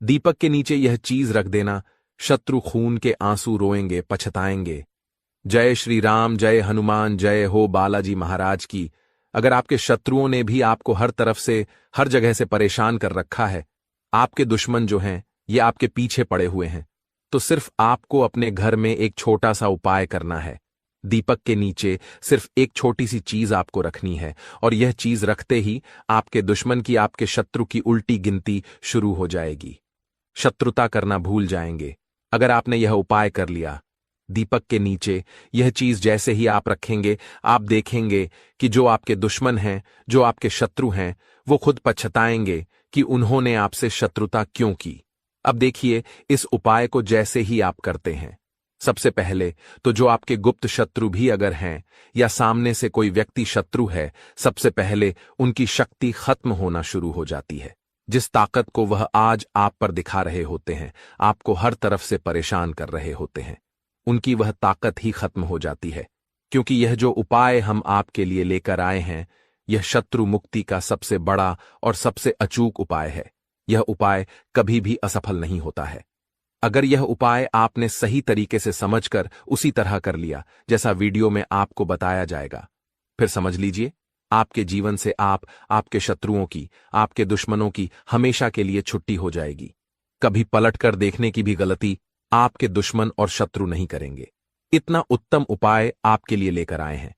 दीपक के नीचे यह चीज रख देना, शत्रु खून के आंसू रोएंगे, पछताएंगे। जय श्री राम, जय हनुमान, जय हो बालाजी महाराज की। अगर आपके शत्रुओं ने भी आपको हर तरफ से, हर जगह से परेशान कर रखा है, आपके दुश्मन जो हैं ये आपके पीछे पड़े हुए हैं, तो सिर्फ आपको अपने घर में एक छोटा सा उपाय करना है। दीपक के नीचे सिर्फ एक छोटी सी चीज आपको रखनी है, और यह चीज रखते ही आपके दुश्मन की, आपके शत्रु की उल्टी गिनती शुरू हो जाएगी। शत्रुता करना भूल जाएंगे अगर आपने यह उपाय कर लिया। दीपक के नीचे यह चीज जैसे ही आप रखेंगे, आप देखेंगे कि जो आपके दुश्मन हैं, जो आपके शत्रु हैं, वो खुद पछताएंगे कि उन्होंने आपसे शत्रुता क्यों की। अब देखिए, इस उपाय को जैसे ही आप करते हैं, सबसे पहले तो जो आपके गुप्त शत्रु भी अगर हैं, या सामने से कोई व्यक्ति शत्रु है, सबसे पहले उनकी शक्ति खत्म होना शुरू हो जाती है। जिस ताकत को वह आज आप पर दिखा रहे होते हैं, आपको हर तरफ से परेशान कर रहे होते हैं, उनकी वह ताकत ही खत्म हो जाती है। क्योंकि यह जो उपाय हम आपके लिए लेकर आए हैं, यह शत्रु मुक्ति का सबसे बड़ा और सबसे अचूक उपाय है। यह उपाय कभी भी असफल नहीं होता है। अगर यह उपाय आपने सही तरीके से समझकर उसी तरह कर लिया जैसा वीडियो में आपको बताया जाएगा, फिर समझ लीजिए, आपके जीवन से आपके शत्रुओं की, आपके दुश्मनों की हमेशा के लिए छुट्टी हो जाएगी। कभी पलटकर देखने की भी गलती आपके दुश्मन और शत्रु नहीं करेंगे। इतना उत्तम उपाय आपके लिए लेकर आए हैं।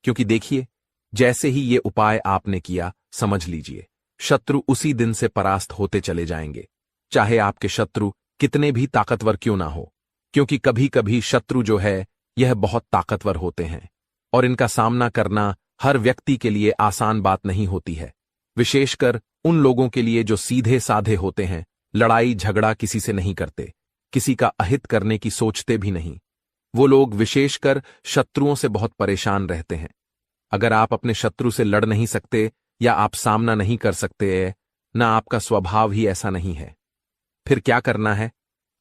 क्योंकि देखिए, जैसे ही ये उपाय आपने किया, समझ लीजिए, शत्रु उसी दिन से परास्त होते चले जाएंगे, चाहे आपके शत्रु कितने भी ताकतवर क्यों ना हो। क्योंकि कभी कभी शत्रु जो है यह बहुत ताकतवर होते हैं, और इनका सामना करना हर व्यक्ति के लिए आसान बात नहीं होती है। विशेषकर उन लोगों के लिए जो सीधे साधे होते हैं, लड़ाई झगड़ा किसी से नहीं करते, किसी का अहित करने की सोचते भी नहीं। वो लोग विशेषकर शत्रुओं से बहुत परेशान रहते हैं। अगर आप अपने शत्रु से लड़ नहीं सकते, या आप सामना नहीं कर सकते, ना आपका स्वभाव ही ऐसा नहीं है, फिर क्या करना है?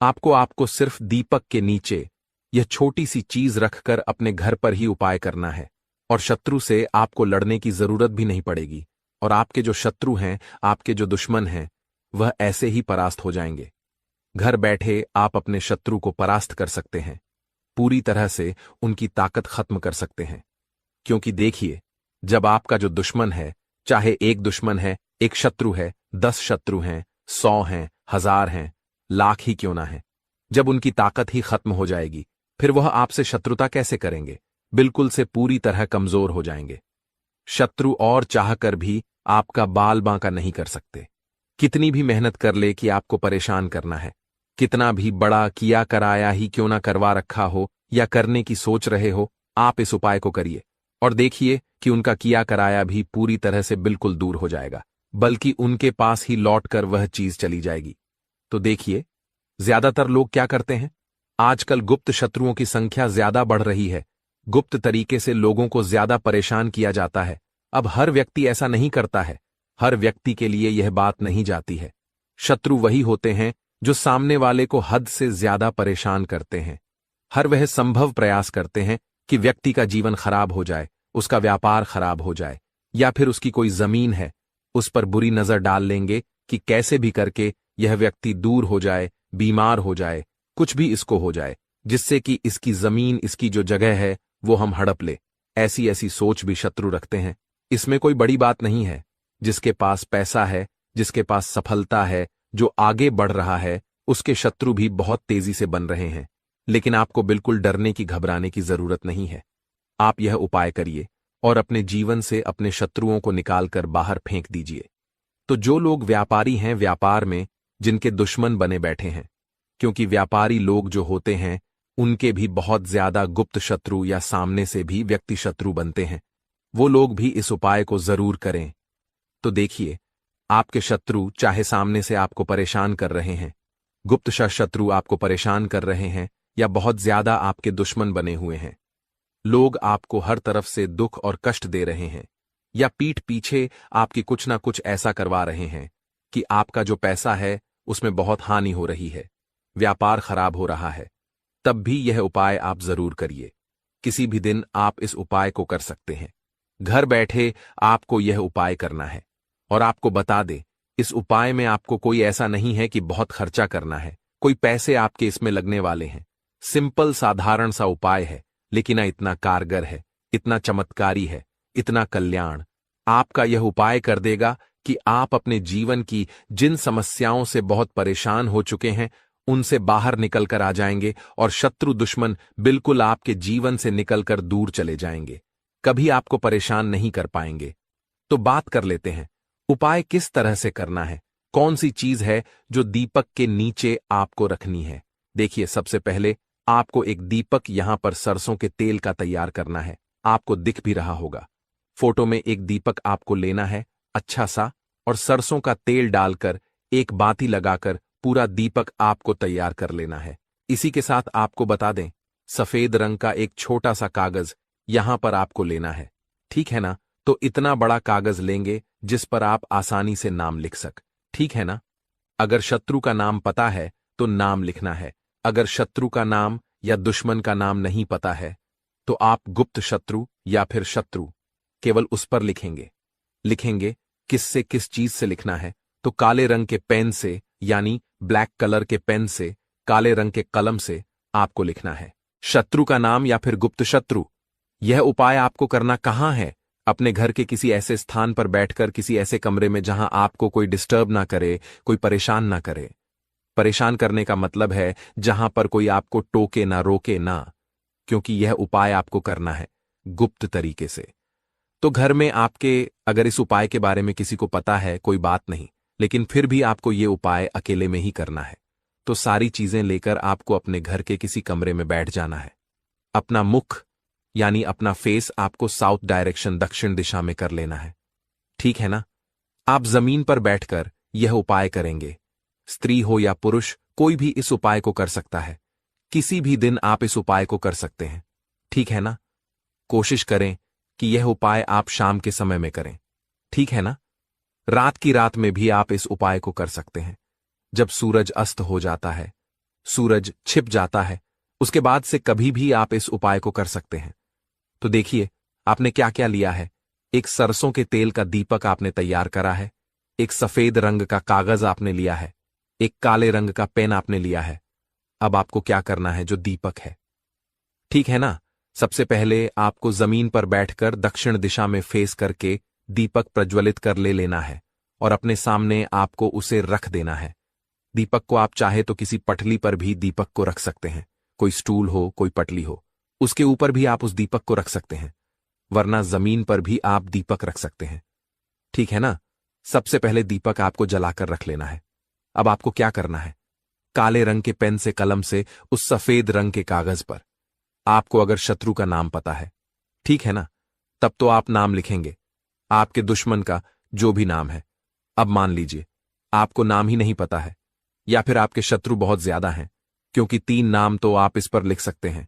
आपको सिर्फ दीपक के नीचे यह छोटी सी चीज रखकर अपने घर पर ही उपाय करना है, और शत्रु से आपको लड़ने की जरूरत भी नहीं पड़ेगी। और आपके जो शत्रु हैं, आपके जो दुश्मन हैं, वह ऐसे ही परास्त हो जाएंगे। घर बैठे आप अपने शत्रु को परास्त कर सकते हैं, पूरी तरह से उनकी ताकत खत्म कर सकते हैं। क्योंकि देखिए, जब आपका जो दुश्मन है, चाहे एक दुश्मन है, एक शत्रु है, 10 शत्रु हैं, 100 हैं, 1000 हैं, लाख ही क्यों ना है, जब उनकी ताकत ही खत्म हो जाएगी, फिर वह आपसे शत्रुता कैसे करेंगे? बिल्कुल से पूरी तरह कमजोर हो जाएंगे। शत्रु और चाहकर भी आपका बाल बांका नहीं कर सकते। कितनी भी मेहनत कर ले कि आपको परेशान करना है, कितना भी बड़ा किया कराया ही क्यों ना करवा रखा हो, या करने की सोच रहे हो, आप इस उपाय को करिए और देखिए कि उनका किया कराया भी पूरी तरह से बिल्कुल दूर हो जाएगा, बल्कि उनके पास ही लौटकर वह चीज चली जाएगी। तो देखिए, ज्यादातर लोग क्या करते हैं, आजकल गुप्त शत्रुओं की संख्या ज्यादा बढ़ रही है। गुप्त तरीके से लोगों को ज्यादा परेशान किया जाता है। अब हर व्यक्ति ऐसा नहीं करता है, हर व्यक्ति के लिए यह बात नहीं जाती है। शत्रु वही होते हैं जो सामने वाले को हद से ज्यादा परेशान करते हैं। हर वह संभव प्रयास करते हैं कि व्यक्ति का जीवन खराब हो जाए, उसका व्यापार खराब हो जाए, या फिर उसकी कोई जमीन है, उस पर बुरी नजर डाल लेंगे कि कैसे भी करके यह व्यक्ति दूर हो जाए, बीमार हो जाए, कुछ भी इसको हो जाए, जिससे कि इसकी जमीन, इसकी जो जगह है, वो हम हड़प ले। ऐसी ऐसी सोच भी शत्रु रखते हैं। इसमें कोई बड़ी बात नहीं है। जिसके पास पैसा है, जिसके पास सफलता है, जो आगे बढ़ रहा है, उसके शत्रु भी बहुत तेजी से बन रहे हैं। लेकिन आपको बिल्कुल डरने की, घबराने की जरूरत नहीं है। आप यह उपाय करिए और अपने जीवन से अपने शत्रुओं को निकालकर बाहर फेंक दीजिए। तो जो लोग व्यापारी हैं, व्यापार में जिनके दुश्मन बने बैठे हैं, क्योंकि व्यापारी लोग जो होते हैं उनके भी बहुत ज्यादा गुप्त शत्रु या सामने से भी व्यक्ति शत्रु बनते हैं, वो लोग भी इस उपाय को जरूर करें। तो देखिए, आपके शत्रु चाहे सामने से आपको परेशान कर रहे हैं, गुप्त शत्रु आपको परेशान कर रहे हैं, या बहुत ज्यादा आपके दुश्मन बने हुए हैं, लोग आपको हर तरफ से दुख और कष्ट दे रहे हैं, या पीठ पीछे आपकी कुछ ना कुछ ऐसा करवा रहे हैं कि आपका जो पैसा है उसमें बहुत हानि हो रही है, व्यापार खराब हो रहा है, तब भी यह उपाय आप जरूर करिए। किसी भी दिन आप इस उपाय को कर सकते हैं। घर बैठे आपको यह उपाय करना है, और आपको बता दें इस उपाय में आपको कोई ऐसा नहीं है कि बहुत खर्चा करना है, कोई पैसे आपके इसमें लगने वाले हैं। सिंपल साधारण सा उपाय है, लेकिन इतना कारगर है, इतना चमत्कारी है, इतना कल्याण आपका यह उपाय कर देगा कि आप अपने जीवन की जिन समस्याओं से बहुत परेशान हो चुके हैं उनसे बाहर निकल कर आ जाएंगे और शत्रु दुश्मन बिल्कुल आपके जीवन से निकलकर दूर चले जाएंगे, कभी आपको परेशान नहीं कर पाएंगे। तो बात कर लेते हैं, उपाय किस तरह से करना है, कौन सी चीज है जो दीपक के नीचे आपको रखनी है। देखिए, सबसे पहले आपको एक दीपक यहां पर सरसों के तेल का तैयार करना है। आपको दिख भी रहा होगा, फोटो में एक दीपक आपको लेना है अच्छा सा, और सरसों का तेल डालकर एक बाती लगाकर पूरा दीपक आपको तैयार कर लेना है। इसी के साथ आपको बता दें, सफेद रंग का एक छोटा सा कागज यहां पर आपको लेना है, ठीक है ना। तो इतना बड़ा कागज लेंगे जिस पर आप आसानी से नाम लिख सक, ठीक है ना। अगर शत्रु का नाम पता है तो नाम लिखना है, अगर शत्रु का नाम या दुश्मन का नाम नहीं पता है तो आप गुप्त शत्रु या फिर शत्रु केवल उस पर लिखेंगे किससे, किस चीज से लिखना है, तो काले रंग के पेन से, यानी ब्लैक कलर के पेन से, काले रंग के कलम से आपको लिखना है शत्रु का नाम या फिर गुप्त शत्रु। यह उपाय आपको करना कहां है, अपने घर के किसी ऐसे स्थान पर बैठकर, किसी ऐसे कमरे में जहां आपको कोई डिस्टर्ब ना करे, कोई परेशान ना करे। परेशान करने का मतलब है जहां पर कोई आपको टोके ना, रोके ना, क्योंकि यह उपाय आपको करना है गुप्त तरीके से। तो घर में आपके अगर इस उपाय के बारे में किसी को पता है कोई बात नहीं, लेकिन फिर भी आपको ये उपाय अकेले में ही करना है। तो सारी चीजें लेकर आपको अपने घर के किसी कमरे में बैठ जाना है। अपना मुख यानी अपना फेस आपको साउथ डायरेक्शन, दक्षिण दिशा में कर लेना है, ठीक है ना। आप जमीन पर बैठकर यह उपाय करेंगे। स्त्री हो या पुरुष, कोई भी इस उपाय को कर सकता है। किसी भी दिन आप इस उपाय को कर सकते हैं, ठीक है ना। कोशिश करें कि यह उपाय आप शाम के समय में करें, ठीक है ना। रात की रात में भी आप इस उपाय को कर सकते हैं। जब सूरज अस्त हो जाता है, सूरज छिप जाता है, उसके बाद से कभी भी आप इस उपाय को कर सकते हैं। तो देखिए, आपने क्या क्या लिया है। एक सरसों के तेल का दीपक आपने तैयार करा है, एक सफेद रंग का कागज आपने लिया है, एक काले रंग का पेन आपने लिया है। अब आपको क्या करना है, जो दीपक है, ठीक है ना। सबसे पहले आपको जमीन पर बैठकर दक्षिण दिशा में फेस करके दीपक प्रज्वलित कर लेना है और अपने सामने आपको उसे रख देना है। दीपक को आप चाहे तो किसी पटली पर भी दीपक को रख सकते हैं, कोई स्टूल हो, कोई पटली हो, उसके ऊपर भी आप उस दीपक को रख सकते हैं, वरना जमीन पर भी आप दीपक रख सकते हैं, ठीक है ना। सबसे पहले दीपक आपको जलाकर रख लेना है। अब आपको क्या करना है, काले रंग के पेन से, कलम से उस सफेद रंग के कागज पर आपको अगर शत्रु का नाम पता है, ठीक है ना, तब तो आप नाम लिखेंगे, आपके दुश्मन का जो भी नाम है। अब मान लीजिए आपको नाम ही नहीं पता है, या फिर आपके शत्रु बहुत ज्यादा हैं, क्योंकि 3 नाम तो आप इस पर लिख सकते हैं,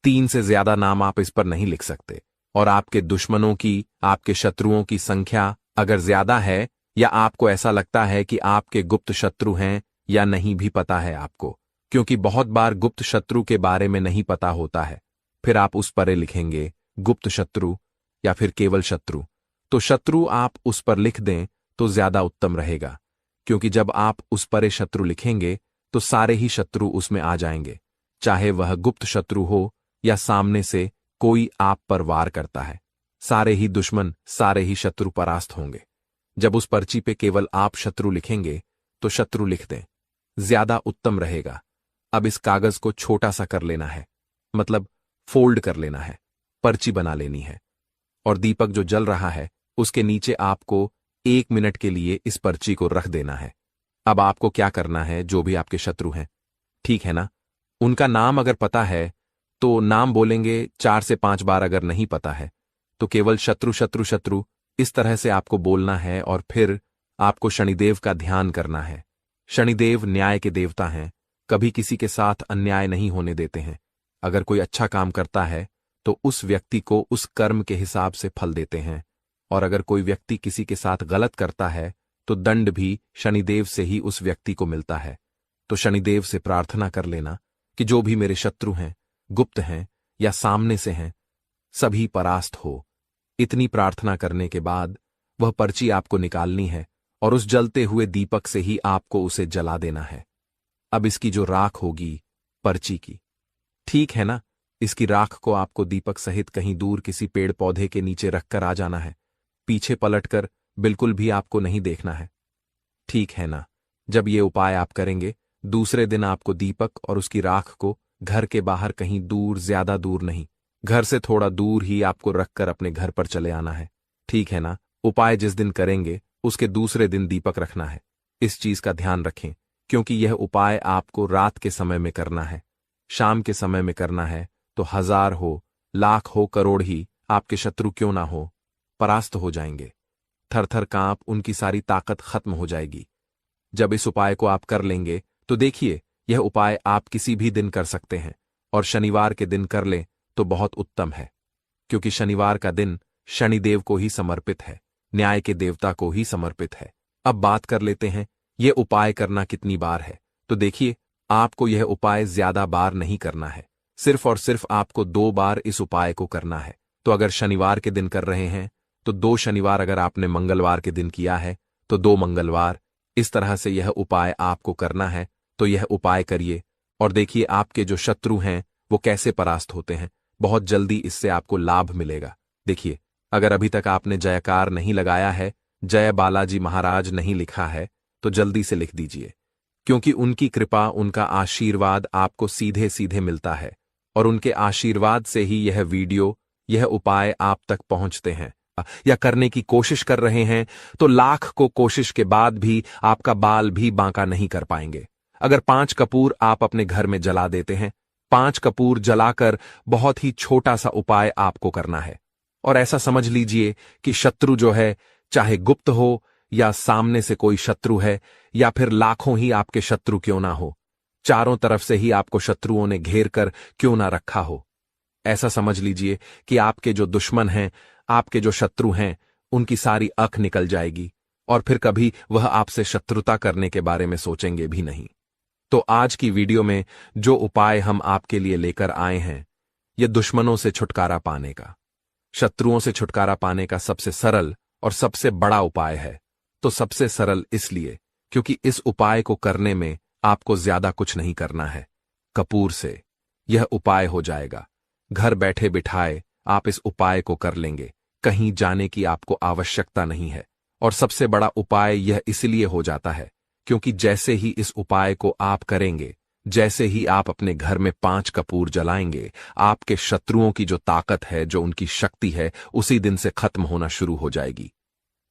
3 से ज्यादा नाम आप इस पर नहीं लिख सकते। और आपके दुश्मनों की, आपके शत्रुओं की संख्या अगर ज्यादा है, या आपको ऐसा लगता है कि आपके गुप्त शत्रु हैं या नहीं भी पता है आपको, क्योंकि बहुत बार गुप्त शत्रु के बारे में नहीं पता होता है, फिर आप उस पर लिखेंगे गुप्त शत्रु या फिर केवल शत्रु। तो शत्रु आप उस पर लिख दें तो ज्यादा उत्तम रहेगा, क्योंकि जब आप उस पर शत्रु लिखेंगे तो सारे ही शत्रु उसमें आ जाएंगे, चाहे वह गुप्त शत्रु हो या सामने से कोई आप पर वार करता है, सारे ही दुश्मन, सारे ही शत्रु परास्त होंगे। जब उस पर्ची पे केवल आप शत्रु लिखेंगे तो शत्रु लिख दें, ज्यादा उत्तम रहेगा। अब इस कागज को छोटा सा कर लेना है, मतलब फोल्ड कर लेना है, पर्ची बना लेनी है, और दीपक जो जल रहा है उसके नीचे आपको 1 मिनट के लिए इस पर्ची को रख देना है। अब आपको क्या करना है, जो भी आपके शत्रु हैं, ठीक है ना, उनका नाम अगर पता है तो नाम बोलेंगे 4 से 5 बार, अगर नहीं पता है तो केवल शत्रु शत्रु शत्रु इस तरह से आपको बोलना है। और फिर आपको शनिदेव का ध्यान करना है। शनिदेव न्याय के देवता हैं, कभी किसी के साथ अन्याय नहीं होने देते हैं। अगर कोई अच्छा काम करता है तो उस व्यक्ति को उस कर्म के हिसाब से फल देते हैं, और अगर कोई व्यक्ति किसी के साथ गलत करता है तो दंड भी शनिदेव से ही उस व्यक्ति को मिलता है। तो शनिदेव से प्रार्थना कर लेना कि जो भी मेरे शत्रु हैं, गुप्त हैं या सामने से हैं, सभी परास्त हो। इतनी प्रार्थना करने के बाद वह पर्ची आपको निकालनी है और उस जलते हुए दीपक से ही आपको उसे जला देना है। अब इसकी जो राख होगी, पर्ची की, ठीक है ना, इसकी राख को आपको दीपक सहित कहीं दूर किसी पेड़ पौधे के नीचे रखकर आ जाना है। पीछे पलटकर बिल्कुल भी आपको नहीं देखना है, ठीक है ना। जब ये उपाय आप करेंगे, दूसरे दिन आपको दीपक और उसकी राख को घर के बाहर कहीं दूर, ज्यादा दूर नहीं, घर से थोड़ा दूर ही आपको रखकर अपने घर पर चले आना है, ठीक है ना। उपाय जिस दिन करेंगे उसके दूसरे दिन दीपक रखना है। इस चीज का ध्यान रखें, क्योंकि यह उपाय आपको रात के समय में करना है। शाम के समय में करना है तो 1000 हो, लाख हो, करोड़ ही आपके शत्रु क्यों ना हो, परास्त हो जाएंगे। थर-थर कांप उनकी सारी ताकत खत्म हो जाएगी। जब इस उपाय को आप कर लेंगे तो देखिए, यह उपाय आप किसी भी दिन कर सकते हैं, और शनिवार के दिन कर लें तो बहुत उत्तम है, क्योंकि शनिवार का दिन शनिदेव को ही समर्पित है, न्याय के देवता को ही समर्पित है। अब बात कर लेते हैं यह उपाय करना कितनी बार है। तो देखिए, आपको यह उपाय ज्यादा बार नहीं करना है, सिर्फ और सिर्फ आपको 2 बार इस उपाय को करना है। तो अगर शनिवार के दिन कर रहे हैं तो 2 शनिवार, अगर आपने मंगलवार के दिन किया है तो 2 मंगलवार, इस तरह से यह उपाय आपको करना है। तो यह उपाय करिए और देखिए आपके जो शत्रु हैं वो कैसे परास्त होते हैं। बहुत जल्दी इससे आपको लाभ मिलेगा। देखिए, अगर अभी तक आपने जयकार नहीं लगाया है, जय बालाजी महाराज नहीं लिखा है, तो जल्दी से लिख दीजिए, क्योंकि उनकी कृपा, उनका आशीर्वाद आपको सीधे सीधे मिलता है, और उनके आशीर्वाद से ही यह वीडियो, यह उपाय आप तक पहुंचते हैं। या करने की कोशिश कर रहे हैं तो लाख को कोशिश के बाद भी आपका बाल भी बांका नहीं कर पाएंगे। अगर 5 कपूर आप अपने घर में जला देते हैं, 5 कपूर जलाकर बहुत ही छोटा सा उपाय आपको करना है, और ऐसा समझ लीजिए कि शत्रु जो है, चाहे गुप्त हो या सामने से कोई शत्रु है, या फिर लाखों ही आपके शत्रु क्यों ना हो, चारों तरफ से ही आपको शत्रुओं ने घेर कर क्यों ना रखा हो, ऐसा समझ लीजिए कि आपके जो दुश्मन हैं, आपके जो शत्रु हैं, उनकी सारी अख निकल जाएगी, और फिर कभी वह आपसे शत्रुता करने के बारे में सोचेंगे भी नहीं। तो आज की वीडियो में जो उपाय हम आपके लिए लेकर आए हैं, यह दुश्मनों से छुटकारा पाने का, शत्रुओं से छुटकारा पाने का सबसे सरल और सबसे बड़ा उपाय है। तो सबसे सरल इसलिए क्योंकि इस उपाय को करने में आपको ज्यादा कुछ नहीं करना है। कपूर से यह उपाय हो जाएगा। घर बैठे बिठाए आप इस उपाय को कर लेंगे, कहीं जाने की आपको आवश्यकता नहीं है। और सबसे बड़ा उपाय यह इसलिए हो जाता है क्योंकि जैसे ही इस उपाय को आप करेंगे, जैसे ही आप अपने घर में 5 कपूर जलाएंगे, आपके शत्रुओं की जो ताकत है, जो उनकी शक्ति है, उसी दिन से खत्म होना शुरू हो जाएगी।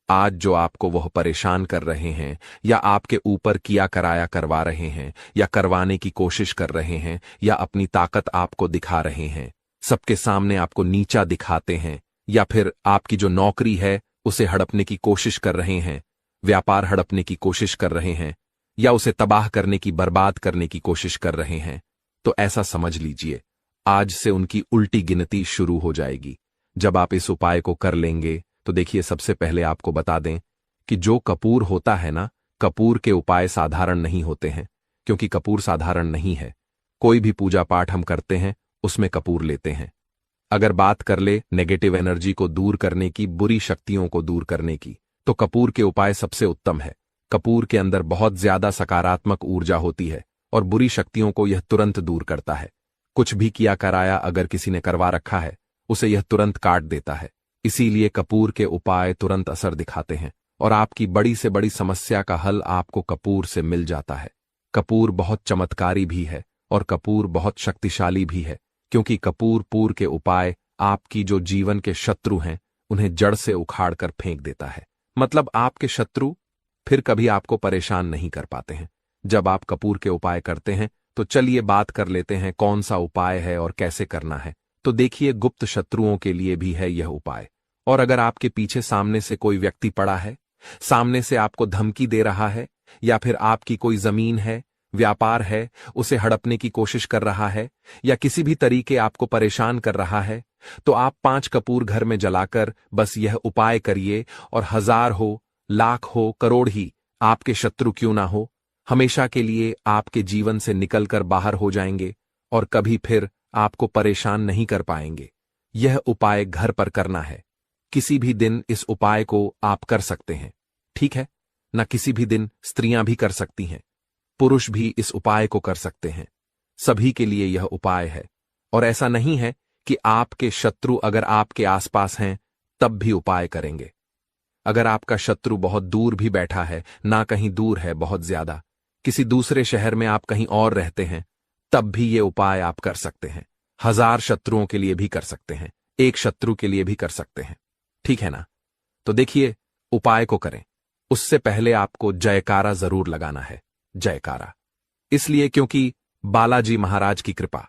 आज जो आपको वह परेशान कर रहे हैं, या आपके ऊपर किया कराया करवा रहे हैं, या करवाने की कोशिश कर रहे हैं, या अपनी ताकत आपको दिखा रहे हैं, सबके सामने आपको नीचा दिखाते हैं, या फिर आपकी जो नौकरी है उसे हड़पने की कोशिश कर रहे हैं, व्यापार हड़पने की कोशिश कर रहे हैं, या उसे तबाह करने की, बर्बाद करने की कोशिश कर रहे हैं, तो ऐसा समझ लीजिए आज से उनकी उल्टी गिनती शुरू हो जाएगी। जब आप इस उपाय को कर लेंगे तो देखिए, सबसे पहले आपको बता दें कि जो कपूर होता है ना, कपूर के उपाय साधारण नहीं होते हैं, क्योंकि कपूर साधारण नहीं है। कोई भी पूजा पाठ हम करते हैं उसमें कपूर लेते हैं। अगर बात कर ले नेगेटिव एनर्जी को दूर करने की, बुरी शक्तियों को दूर करने की, तो कपूर के उपाय सबसे उत्तम है। कपूर के अंदर बहुत ज्यादा सकारात्मक ऊर्जा होती है और बुरी शक्तियों को यह तुरंत दूर करता है। कुछ भी किया कराया अगर किसी ने करवा रखा है, उसे यह तुरंत काट देता है। इसीलिए कपूर के उपाय तुरंत असर दिखाते हैं और आपकी बड़ी से बड़ी समस्या का हल आपको कपूर से मिल जाता है। कपूर बहुत चमत्कारी भी है और कपूर बहुत शक्तिशाली भी है, क्योंकि कपूर के उपाय आपकी जो जीवन के शत्रु हैं उन्हें जड़ से उखाड़ कर फेंक देता है। मतलब आपके शत्रु फिर कभी आपको परेशान नहीं कर पाते हैं जब आप कपूर के उपाय करते हैं। तो चलिए बात कर लेते हैं कौन सा उपाय है और कैसे करना है। तो देखिए, गुप्त शत्रुओं के लिए भी है यह उपाय। और अगर आपके पीछे सामने से कोई व्यक्ति पड़ा है, सामने से आपको धमकी दे रहा है, या फिर आपकी कोई जमीन है, व्यापार है, उसे हड़पने की कोशिश कर रहा है, या किसी भी तरीके आपको परेशान कर रहा है, तो आप 5 कपूर घर में जलाकर बस यह उपाय करिए, और 1000 हो, लाख हो, करोड़ ही आपके शत्रु क्यों ना हो, हमेशा के लिए आपके जीवन से निकलकर बाहर हो जाएंगे और कभी फिर आपको परेशान नहीं कर पाएंगे। यह उपाय घर पर करना है। किसी भी दिन इस उपाय को आप कर सकते हैं, ठीक है। न किसी भी दिन स्त्रियां भी कर सकती हैं, पुरुष भी इस उपाय को कर सकते हैं। सभी के लिए यह उपाय है। और ऐसा नहीं है कि आपके शत्रु अगर आपके आसपास हैं तब भी उपाय करेंगे। अगर आपका शत्रु बहुत दूर भी बैठा है, ना कहीं दूर है बहुत ज्यादा, किसी दूसरे शहर में आप कहीं और रहते हैं, तब भी ये उपाय आप कर सकते हैं। 1000 शत्रुओं के लिए भी कर सकते हैं, एक शत्रु के लिए भी कर सकते हैं। ठीक है ना? तो देखिए, उपाय को करें उससे पहले आपको जयकारा जरूर लगाना है। जयकारा इसलिए क्योंकि बालाजी महाराज की कृपा।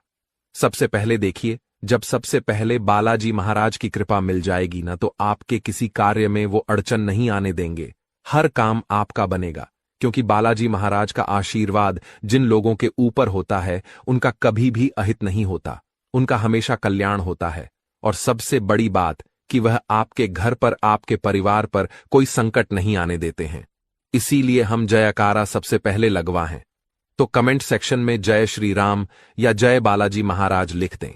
सबसे पहले देखिए, जब सबसे पहले बालाजी महाराज की कृपा मिल जाएगी ना, तो आपके किसी कार्य में वो अड़चन नहीं आने देंगे। हर काम आपका बनेगा, क्योंकि बालाजी महाराज का आशीर्वाद जिन लोगों के ऊपर होता है उनका कभी भी अहित नहीं होता, उनका हमेशा कल्याण होता है। और सबसे बड़ी बात कि वह आपके घर पर, आपके परिवार पर कोई संकट नहीं आने देते हैं। इसीलिए हम जयकारा सबसे पहले लगवाएं। तो कमेंट सेक्शन में जय श्री राम या जय बालाजी महाराज लिख दें।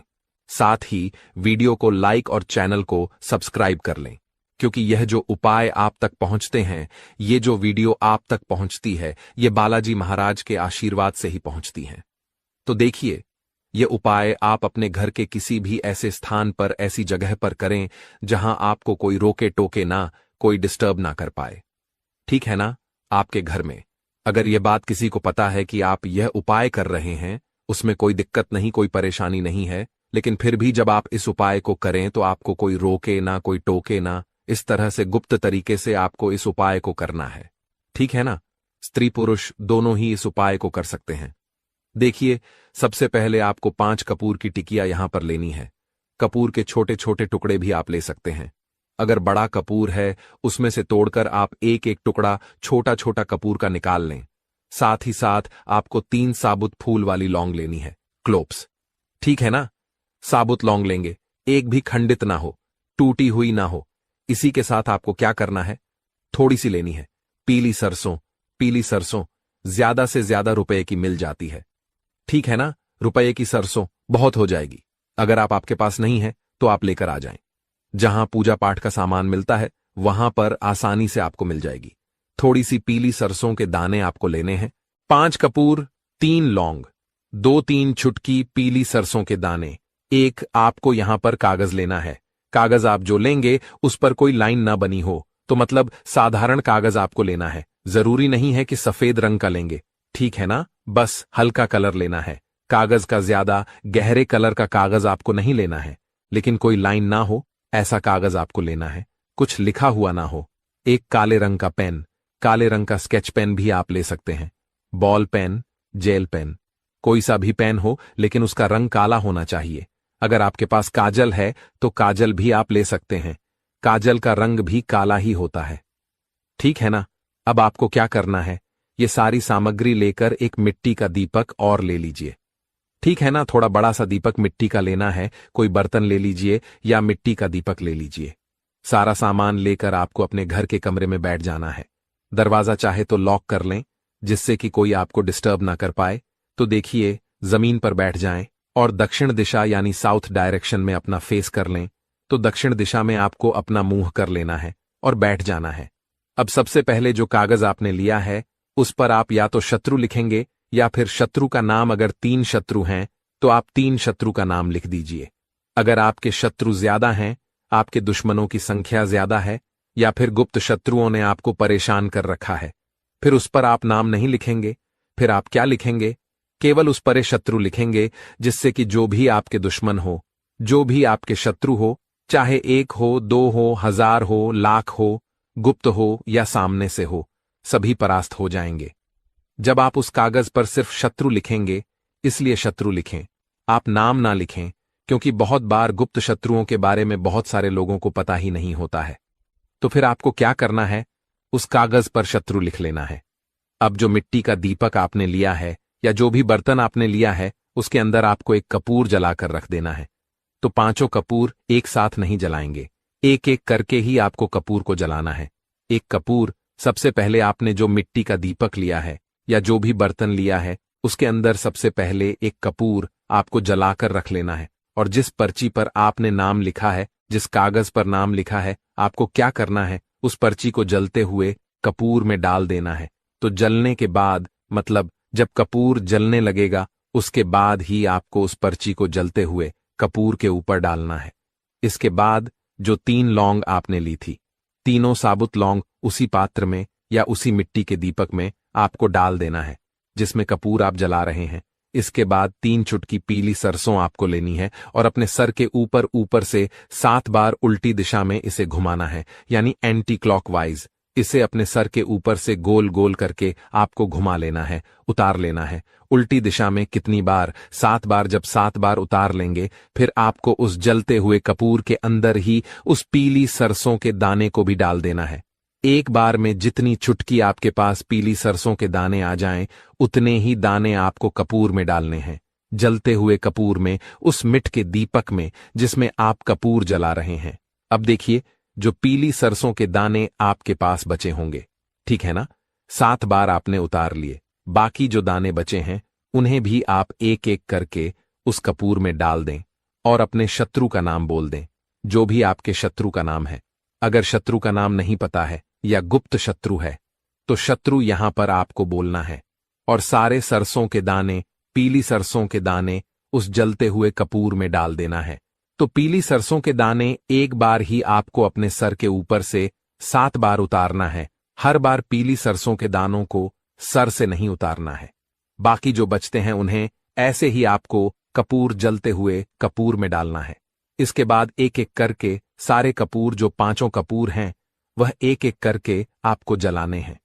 साथ ही वीडियो को लाइक और चैनल को सब्सक्राइब कर लें, क्योंकि यह जो उपाय आप तक पहुंचते हैं, ये जो वीडियो आप तक पहुंचती है, ये बालाजी महाराज के आशीर्वाद से ही पहुंचती हैं। तो देखिए, ये उपाय आप अपने घर के किसी भी ऐसे स्थान पर, ऐसी जगह पर करें जहां आपको कोई रोके टोके ना, कोई डिस्टर्ब ना कर पाए। ठीक है ना? आपके घर में अगर यह बात किसी को पता है कि आप यह उपाय कर रहे हैं, उसमें कोई दिक्कत नहीं, कोई परेशानी नहीं है, लेकिन फिर भी जब आप इस उपाय को करें तो आपको कोई रोके ना, कोई टोके ना, इस तरह से गुप्त तरीके से आपको इस उपाय को करना है। ठीक है ना? स्त्री पुरुष दोनों ही इस उपाय को कर सकते हैं। देखिए, सबसे पहले आपको 5 कपूर की टिकिया यहां पर लेनी है। कपूर के छोटे छोटे टुकड़े भी आप ले सकते हैं। अगर बड़ा कपूर है, उसमें से तोड़कर आप एक एक टुकड़ा छोटा छोटा कपूर का निकाल लें। साथ ही साथ आपको 3 साबुत फूल वाली लौंग लेनी है, क्लोव्स। ठीक है ना? साबुत लौंग लेंगे, एक भी खंडित ना हो, टूटी हुई ना हो। इसी के साथ आपको क्या करना है, थोड़ी सी लेनी है पीली सरसों। पीली सरसों ज्यादा से ज्यादा रुपए की मिल जाती है। ठीक है ना? रुपए की सरसों बहुत हो जाएगी। अगर आपके पास नहीं है तो आप लेकर आ जाएं। जहां पूजा पाठ का सामान मिलता है वहां पर आसानी से आपको मिल जाएगी। थोड़ी सी पीली सरसों के दाने आपको लेने हैं, 5 कपूर, 3 लौंग, 2-3 छुटकी पीली सरसों के दाने। एक आपको यहां पर कागज लेना है। कागज आप जो लेंगे उस पर कोई लाइन ना बनी हो, तो मतलब साधारण कागज आपको लेना है। जरूरी नहीं है कि सफेद रंग का लेंगे। ठीक है ना? बस हल्का कलर लेना है। कागज का ज्यादा गहरे कलर का कागज आपको नहीं लेना है, लेकिन कोई लाइन ना हो ऐसा कागज आपको लेना है। कुछ लिखा हुआ ना हो। एक काले रंग का पेन, काले रंग का स्केच पेन भी आप ले सकते हैं। बॉल पेन, जेल पेन, कोई सा भी पेन हो, लेकिन उसका रंग काला होना चाहिए। अगर आपके पास काजल है तो काजल भी आप ले सकते हैं। काजल का रंग भी काला ही होता है। ठीक है ना? अब आपको क्या करना है, ये सारी सामग्री लेकर एक मिट्टी का दीपक और ले लीजिए। ठीक है ना? थोड़ा बड़ा सा दीपक मिट्टी का लेना है। कोई बर्तन ले लीजिए या मिट्टी का दीपक ले लीजिए। सारा सामान लेकर आपको अपने घर के कमरे में बैठ जाना है। दरवाजा चाहे तो लॉक कर लें, जिससे कि कोई आपको डिस्टर्ब ना कर पाए। तो देखिए, जमीन पर बैठ जाएं और दक्षिण दिशा यानी साउथ डायरेक्शन में अपना फेस कर लें। तो दक्षिण दिशा में आपको अपना मुंह कर लेना है और बैठ जाना है। अब सबसे पहले जो कागज आपने लिया है उस पर आप या तो शत्रु लिखेंगे या फिर शत्रु का नाम। अगर 3 शत्रु हैं तो आप 3 शत्रु का नाम लिख दीजिए। अगर आपके शत्रु ज्यादा हैं, आपके दुश्मनों की संख्या ज्यादा है, या फिर गुप्त शत्रुओं ने आपको परेशान कर रखा है, फिर उस पर आप नाम नहीं लिखेंगे। फिर आप क्या लिखेंगे, केवल उस पर शत्रु लिखेंगे, जिससे कि जो भी आपके दुश्मन हो, जो भी आपके शत्रु हो, चाहे 1 हो, 2 हो, 1000 हो, लाख हो, गुप्त हो या सामने से हो, सभी परास्त हो जाएंगे। जब आप उस कागज पर सिर्फ शत्रु लिखेंगे, इसलिए शत्रु लिखें, आप नाम ना लिखें, क्योंकि बहुत बार गुप्त शत्रुओं के बारे में बहुत सारे लोगों को पता ही नहीं होता है। तो फिर आपको क्या करना है, उस कागज पर शत्रु लिख लेना है। अब जो मिट्टी का दीपक आपने लिया है या जो भी बर्तन आपने लिया है, उसके अंदर आपको एक कपूर जलाकर रख देना है। तो 5 कपूर एक साथ नहीं जलाएंगे, एक एक करके ही आपको कपूर को जलाना है। एक कपूर, सबसे पहले आपने जो मिट्टी का दीपक लिया है या जो भी बर्तन लिया है, उसके अंदर सबसे पहले एक कपूर आपको जलाकर रख लेना है। और जिस पर्ची पर आपने नाम लिखा है, जिस कागज पर नाम लिखा है, आपको क्या करना है, उस पर्ची को जलते हुए कपूर में डाल देना है। तो जलने के बाद, मतलब जब कपूर जलने लगेगा, उसके बाद ही आपको उस पर्ची को जलते हुए कपूर के ऊपर डालना है। इसके बाद जो 3 लौंग आपने ली थी, तीनों साबुत लौंग उसी पात्र में या उसी मिट्टी के दीपक में आपको डाल देना है जिसमें कपूर आप जला रहे हैं। इसके बाद 3 चुटकी पीली सरसों आपको लेनी है और अपने सर के ऊपर ऊपर से 7 बार उल्टी दिशा में इसे घुमाना है, यानी एंटी क्लॉकवाइज। इसे अपने सर के ऊपर से गोल गोल करके आपको घुमा लेना है, उतार लेना है। उल्टी दिशा में कितनी बार? 7 बार। जब 7 बार उतार लेंगे, फिर आपको उस जलते हुए कपूर के अंदर ही उस पीली सरसों के दाने को भी डाल देना है। एक बार में जितनी चुटकी आपके पास पीली सरसों के दाने आ जाएं, उतने ही दाने आपको कपूर में डालने हैं। जलते हुए कपूर में, उस मिट के दीपक में जिसमें आप कपूर जला रहे हैं। अब देखिए, जो पीली सरसों के दाने आपके पास बचे होंगे, ठीक है ना? 7 बार आपने उतार लिए। बाकी जो दाने बचे हैं, उन्हें भी आप एक एक करके उस कपूर में डाल दें और अपने शत्रु का नाम बोल दें, जो भी आपके शत्रु का नाम है। अगर शत्रु का नाम नहीं पता है या गुप्त शत्रु है, तो शत्रु यहां पर आपको बोलना है और सारे सरसों के दाने, पीली सरसों के दाने उस जलते हुए कपूर में डाल देना है। तो पीली सरसों के दाने एक बार ही आपको अपने सर के ऊपर से 7 बार उतारना है। हर बार पीली सरसों के दानों को सर से नहीं उतारना है। बाकी जो बचते हैं उन्हें ऐसे ही आपको कपूर जलते हुए कपूर में डालना है। इसके बाद एक एक करके सारे कपूर, जो 5 कपूर हैं, वह एक एक करके आपको जलाने हैं।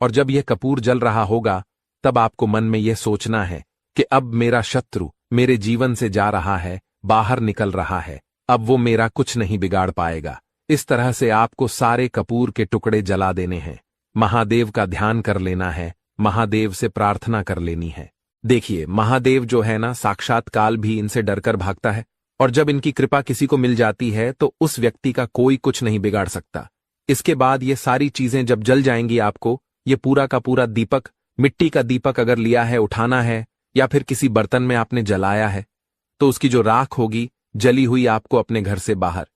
और जब यह कपूर जल रहा होगा, तब आपको मन में यह सोचना है कि अब मेरा शत्रु मेरे जीवन से जा रहा है, बाहर निकल रहा है, अब वो मेरा कुछ नहीं बिगाड़ पाएगा। इस तरह से आपको सारे कपूर के टुकड़े जला देने हैं। महादेव का ध्यान कर लेना है, महादेव से प्रार्थना कर लेनी है। देखिए, महादेव जो है ना, साक्षात काल भी इनसे डरकर भागता है, और जब इनकी कृपा किसी को मिल जाती है तो उस व्यक्ति का कोई कुछ नहीं बिगाड़ सकता। इसके बाद ये सारी चीजें जब जल जाएंगी, आपको ये पूरा का पूरा दीपक, मिट्टी का दीपक अगर लिया है, उठाना है, या फिर किसी बर्तन में आपने जलाया है, तो उसकी जो राख होगी जली हुई, आपको अपने घर से बाहर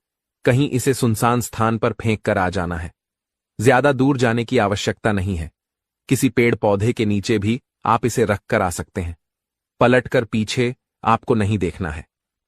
कहीं इसे सुनसान स्थान पर फेंक कर आ जाना है। ज्यादा दूर जाने की आवश्यकता नहीं है। किसी पेड़ पौधे के नीचे भी आप इसे रख कर आ सकते हैं। पलटकर पीछे आपको नहीं देखना है।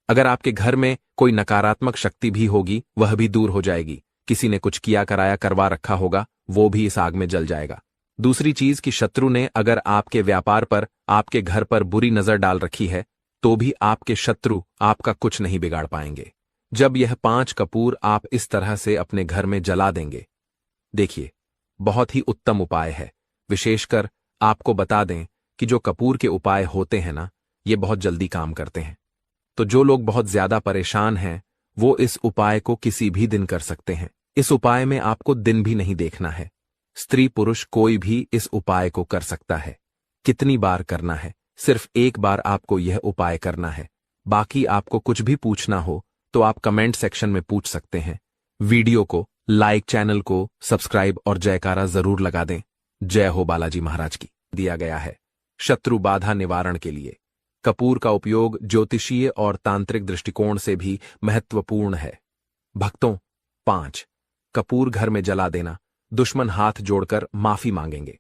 अगर आपके घर में कोई नकारात्मक शक्ति भी होगी, वह भी दूर हो जाएगी। किसी ने कुछ किया कराया करवा रखा होगा, वो भी इस आग में जल जाएगा। दूसरी चीज कि शत्रु ने अगर आपके व्यापार पर, आपके घर पर बुरी नजर डाल रखी है, तो भी आपके शत्रु आपका कुछ नहीं बिगाड़ पाएंगे। जब यह 5 कपूर आप इस तरह से अपने घर में जला देंगे, देखिए, बहुत ही उत्तम उपाय है। विशेषकर आपको बता दें कि जो कपूर के उपाय होते हैं ना, ये बहुत जल्दी काम करते हैं। तो जो लोग बहुत ज्यादा परेशान हैं, वो इस उपाय को किसी भी दिन कर सकते हैं। इस उपाय में आपको दिन भी नहीं देखना है। स्त्री पुरुष कोई भी इस उपाय को कर सकता है। कितनी बार करना है? सिर्फ एक बार आपको यह उपाय करना है। बाकी आपको कुछ भी पूछना हो तो आप कमेंट सेक्शन में पूछ सकते हैं। वीडियो को लाइक, चैनल को सब्सक्राइब और जयकारा जरूर लगा दें। जय हो बालाजी महाराज की। दिया गया है शत्रु बाधा निवारण के लिए कपूर का उपयोग ज्योतिषीय और तांत्रिक दृष्टिकोण से भी महत्वपूर्ण है। भक्तों, 5 कपूर घर में जला देना, दुश्मन हाथ जोड़कर माफी मांगेंगे।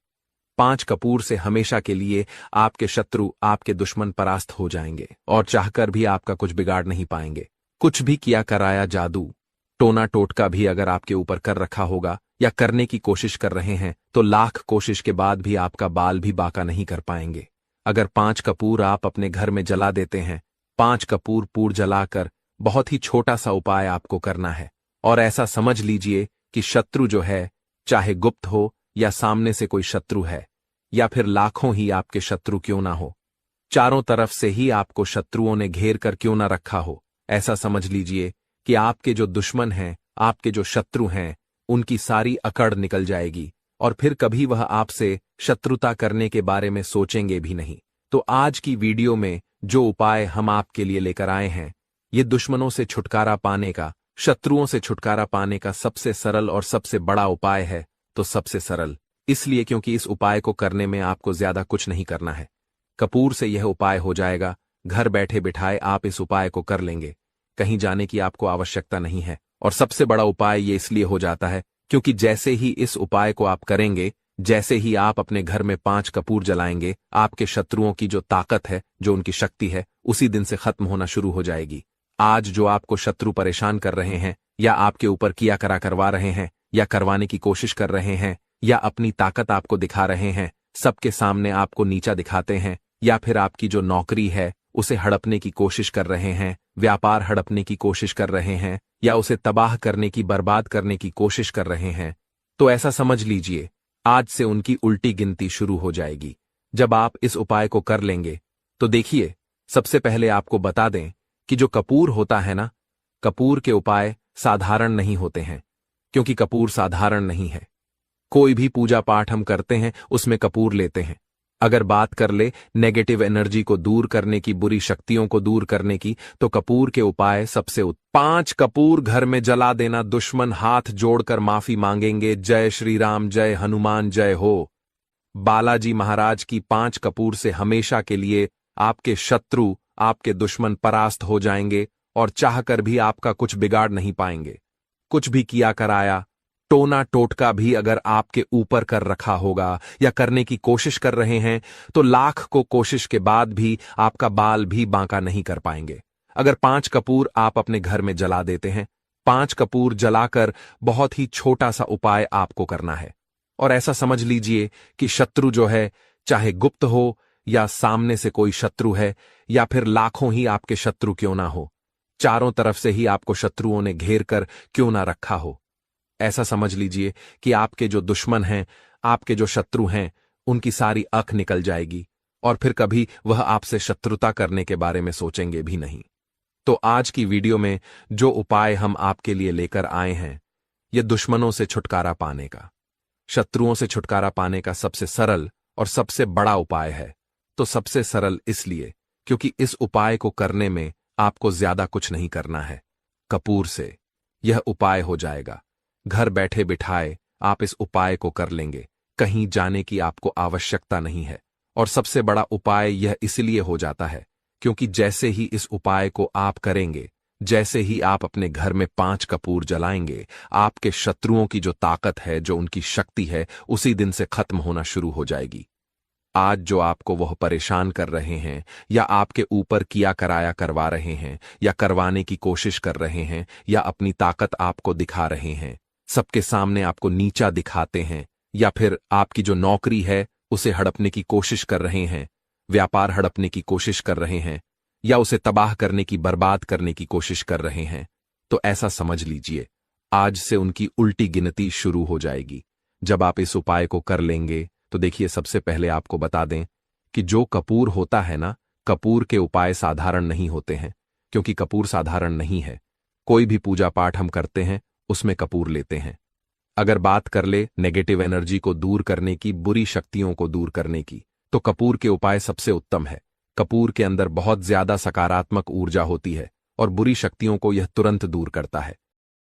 5 कपूर से हमेशा के लिए आपके शत्रु, आपके दुश्मन परास्त हो जाएंगे और चाहकर भी आपका कुछ बिगाड़ नहीं पाएंगे। कुछ भी किया कराया जादू, टोना टोटका भी अगर आपके ऊपर कर रखा होगा या करने की कोशिश कर रहे हैं, तो लाख कोशिश के बाद भी आपका बाल भी बाका नहीं कर पाएंगे। अगर 5 कपूर आप अपने घर में जला देते हैं, 5 कपूर पूर जलाकर बहुत ही छोटा सा उपाय आपको करना है। और ऐसा समझ लीजिए कि शत्रु जो है, चाहे गुप्त हो या सामने से कोई शत्रु है, या फिर लाखों ही आपके शत्रु क्यों ना हो, चारों तरफ से ही आपको शत्रुओं ने घेर कर क्यों ना रखा हो, ऐसा समझ लीजिए कि आपके जो दुश्मन हैं, आपके जो शत्रु हैं, उनकी सारी अकड़ निकल जाएगी और फिर कभी वह आपसे शत्रुता करने के बारे में सोचेंगे भी नहीं। तो आज की वीडियो में जो उपाय हम आपके लिए लेकर आए हैं, ये दुश्मनों से छुटकारा पाने का, शत्रुओं से छुटकारा पाने का सबसे सरल और सबसे बड़ा उपाय है। तो सबसे सरल इसलिए क्योंकि इस उपाय को करने में आपको ज्यादा कुछ नहीं करना है। कपूर से यह उपाय हो जाएगा। घर बैठे बिठाए आप इस उपाय को कर लेंगे। कहीं जाने की आपको आवश्यकता नहीं है। और सबसे बड़ा उपाय ये इसलिए हो जाता है क्योंकि जैसे ही इस उपाय को आप करेंगे, जैसे ही आप अपने घर में 5 कपूर जलाएंगे, आपके शत्रुओं की जो ताकत है, जो उनकी शक्ति है, उसी दिन से खत्म होना शुरू हो जाएगी। आज जो आपको शत्रु परेशान कर रहे हैं, या आपके ऊपर किया करा करवा रहे हैं, या करवाने की कोशिश कर रहे हैं, या अपनी ताकत आपको दिखा रहे हैं, सबके सामने आपको नीचा दिखाते हैं, या फिर आपकी जो नौकरी है उसे हड़पने की कोशिश कर रहे हैं, व्यापार हड़पने की कोशिश कर रहे हैं, या उसे तबाह करने की, बर्बाद करने की कोशिश कर रहे हैं, तो ऐसा समझ लीजिए आज से उनकी उल्टी गिनती शुरू हो जाएगी। जब आप इस उपाय को कर लेंगे तो देखिए, सबसे पहले आपको बता दें कि जो कपूर होता है ना, कपूर के उपाय साधारण नहीं होते हैं, क्योंकि कपूर साधारण नहीं है। कोई भी पूजा पाठ हम करते हैं उसमें कपूर लेते हैं। अगर बात कर ले नेगेटिव एनर्जी को दूर करने की, बुरी शक्तियों को दूर करने की, तो कपूर के उपाय सबसे 5 कपूर घर में जला देना, दुश्मन हाथ जोड़कर माफी मांगेंगे, जय श्री राम, जय हनुमान, जय हो। बालाजी महाराज की 5 कपूर से हमेशा के लिए आपके शत्रु, आपके दुश्मन परास्त हो जाएंगे और चाहकर भी आपका कुछ बिगाड़ नहीं पाएंगे। कुछ भी किया कराया, टोना टोटका भी अगर आपके ऊपर कर रखा होगा या करने की कोशिश कर रहे हैं, तो लाख को कोशिश के बाद भी आपका बाल भी बांका नहीं कर पाएंगे। अगर 5 कपूर आप अपने घर में जला देते हैं, 5 कपूर जलाकर बहुत ही छोटा सा उपाय आपको करना है, और ऐसा समझ लीजिए कि शत्रु जो है, चाहे गुप्त हो या सामने से कोई शत्रु है, या फिर लाखों ही आपके शत्रु क्यों ना हो, चारों तरफ से ही आपको शत्रुओं ने घेर कर क्यों ना रखा हो, ऐसा समझ लीजिए कि आपके जो दुश्मन हैं, आपके जो शत्रु हैं, उनकी सारी आंख निकल जाएगी और फिर कभी वह आपसे शत्रुता करने के बारे में सोचेंगे भी नहीं। तो आज की वीडियो में जो उपाय हम आपके लिए लेकर आए हैं, यह दुश्मनों से छुटकारा पाने का, शत्रुओं से छुटकारा पाने का सबसे सरल और सबसे बड़ा उपाय है। तो सबसे सरल इसलिए क्योंकि इस उपाय को करने में आपको ज्यादा कुछ नहीं करना है। कपूर से यह उपाय हो जाएगा। घर बैठे बिठाए आप इस उपाय को कर लेंगे, कहीं जाने की आपको आवश्यकता नहीं है। और सबसे बड़ा उपाय यह इसलिए हो जाता है क्योंकि जैसे ही इस उपाय को आप करेंगे, जैसे ही आप अपने घर में 5 कपूर जलाएंगे, आपके शत्रुओं की जो ताकत है, जो उनकी शक्ति है, उसी दिन से खत्म होना शुरू हो जाएगी। आज जो आपको वह परेशान कर रहे हैं, या आपके ऊपर किया कराया करवा रहे हैं, या करवाने की कोशिश कर रहे हैं, या अपनी ताकत आपको दिखा रहे हैं, सबके सामने आपको नीचा दिखाते हैं, या फिर आपकी जो नौकरी है उसे हड़पने की कोशिश कर रहे हैं, व्यापार हड़पने की कोशिश कर रहे हैं, या उसे तबाह करने की, बर्बाद करने की कोशिश कर रहे हैं, तो ऐसा समझ लीजिए आज से उनकी उल्टी गिनती शुरू हो जाएगी। जब आप इस उपाय को कर लेंगे तो देखिए, सबसे पहले आपको बता दें कि जो कपूर होता है ना, कपूर के उपाय साधारण नहीं होते हैं, क्योंकि कपूर साधारण नहीं है। कोई भी पूजा पाठ हम करते हैं उसमें कपूर लेते हैं। अगर बात कर ले नेगेटिव एनर्जी को दूर करने की, बुरी शक्तियों को दूर करने की, तो कपूर के उपाय सबसे उत्तम है। कपूर के अंदर बहुत ज्यादा सकारात्मक ऊर्जा होती है और बुरी शक्तियों को यह तुरंत दूर करता है।